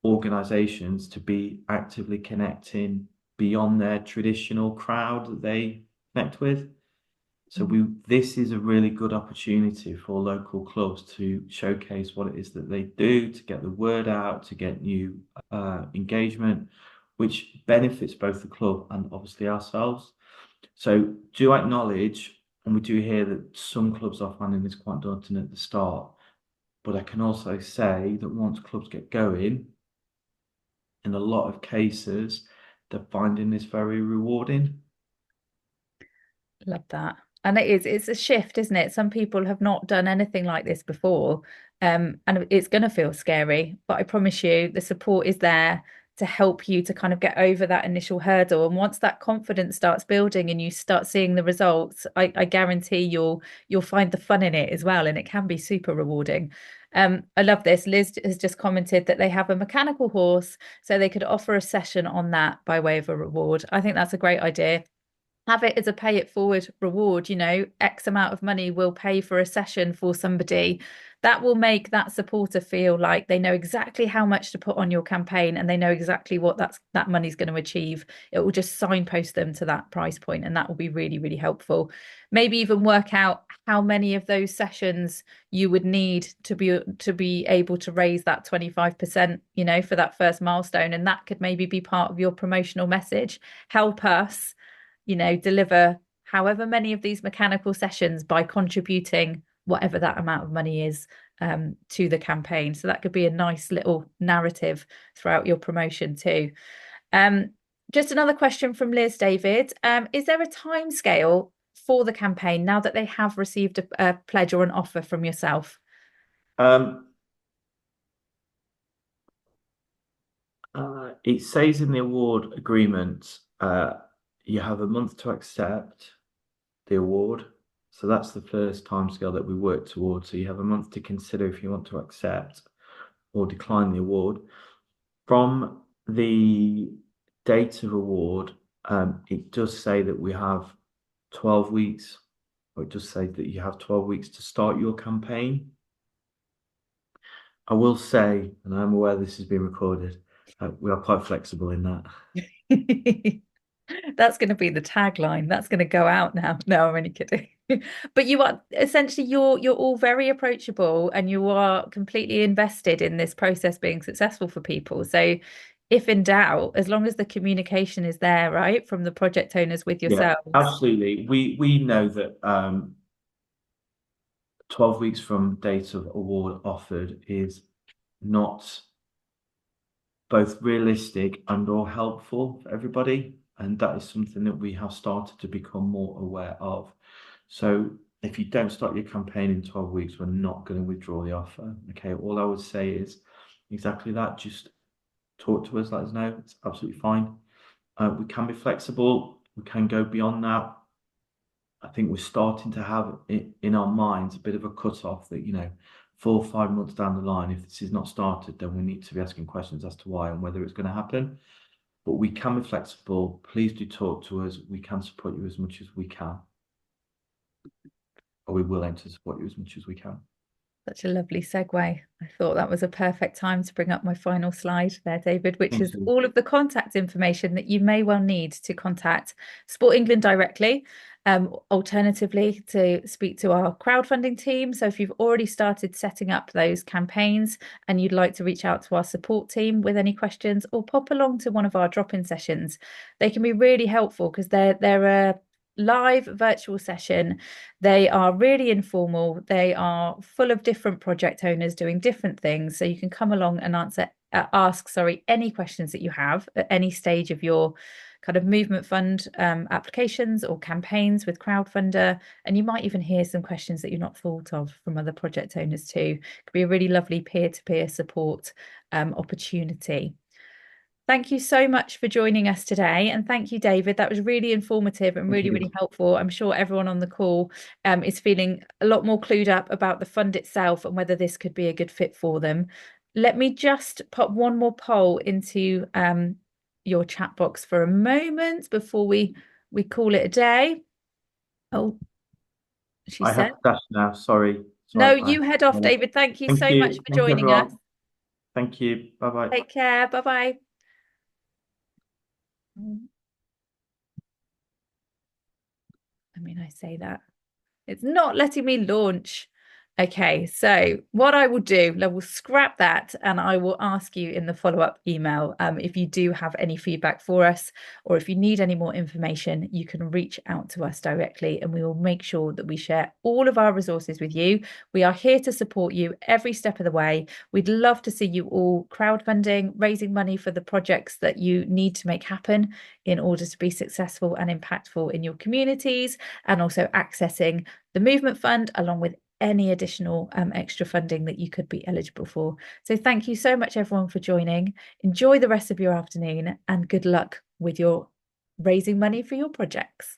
organizations to be actively connecting beyond their traditional crowd that they connect with. So this is a really good opportunity for local clubs to showcase what it is that they do, to get the word out, to get new engagement, which benefits both the club and obviously ourselves. So do acknowledge, and we do hear that some clubs are finding this quite daunting at the start, but I can also say that once clubs get going, in a lot of cases, they're finding this very rewarding. Love that. And it's a shift, isn't it? Some people have not done anything like this before. And it's going to feel scary, but I promise you the support is there to help you to kind of get over that initial hurdle. And once that confidence starts building and you start seeing the results, I guarantee you'll find the fun in it as well. And it can be super rewarding. I love this. Liz has just commented that they have a mechanical horse, so they could offer a session on that by way of a reward. I think that's a great idea. Have it as a pay it forward reward, X amount of money will pay for a session for somebody. That will make that supporter feel like they know exactly how much to put on your campaign and they know exactly what that money's going to achieve. It will just signpost them to that price point, and that will be really, really helpful. Maybe even work out how many of those sessions you would need to be able to raise that 25%, for that first milestone. And that could maybe be part of your promotional message. Help us deliver however many of these mechanical sessions by contributing whatever that amount of money is to the campaign. So that could be a nice little narrative throughout your promotion too. Just another question from Liz, David. Is there a time scale for the campaign now that they have received a pledge or an offer from yourself? It says in the award agreement, you have a month to accept the award. So that's the first timescale that we work towards. So you have a month to consider if you want to accept or decline the award. From the date of award, it does say that we have 12 weeks, or it does say that you have 12 weeks to start your campaign. I will say, and I'm aware this has been recorded, we are quite flexible in that. That's going to be the tagline. That's going to go out now. No, I'm only kidding. But you are essentially you're all very approachable and you are completely invested in this process being successful for people. So if in doubt, as long as the communication is there, right, from the project owners with Yeah, yourselves. absolutely. We know that 12 weeks from date of award offered is not both realistic and or helpful for everybody. And that is something that we have started to become more aware of. So if you don't start your campaign in 12 weeks, we're not going to withdraw the offer. Okay, all I would say is exactly that. Just talk to us, let us know. It's absolutely fine. We can be flexible. We can go beyond that. I think we're starting to have it in our minds a bit of a cut-off that, 4 or 5 months down the line, if this is not started, then we need to be asking questions as to why and whether it's going to happen. But we can be flexible. Please do talk to us. We can support you as much as we can. Or we will aim to support you as much as we can. Such a lovely segue. I thought that was a perfect time to bring up my final slide there, David, which is all of the contact information that you may well need to contact Sport England directly. Alternatively, to speak to our crowdfunding team. So if you've already started setting up those campaigns and you'd like to reach out to our support team with any questions or pop along to one of our drop-in sessions, they can be really helpful because they're a live virtual session. They are really informal. They are full of different project owners doing different things. So you can come along and ask any questions that you have at any stage of your kind of movement fund applications or campaigns with crowdfunder. And you might even hear some questions that you've not thought of from other project owners too. It could be a really lovely peer-to-peer support opportunity. Thank you so much for joining us today. And thank you, David. That was really informative and really, really helpful. I'm sure everyone on the call is feeling a lot more clued up about the fund itself and whether this could be a good fit for them. Let me just pop one more poll into your chat box for a moment before we call it a day. Oh, she I said. have to dash now. Sorry. No, you head off, David. Thank you so much for joining us. Thank you. Bye-bye. Take care. Bye-bye. I mean, I say that. It's not letting me launch. Okay, so what I will do, I will scrap that and I will ask you in the follow-up email if you do have any feedback for us, or if you need any more information, you can reach out to us directly and we will make sure that we share all of our resources with you. We are here to support you every step of the way. We'd love to see you all crowdfunding, raising money for the projects that you need to make happen in order to be successful and impactful in your communities, and also accessing the Movement Fund along with any additional extra funding that you could be eligible for. So thank you so much, everyone, for joining. Enjoy the rest of your afternoon and good luck with your raising money for your projects.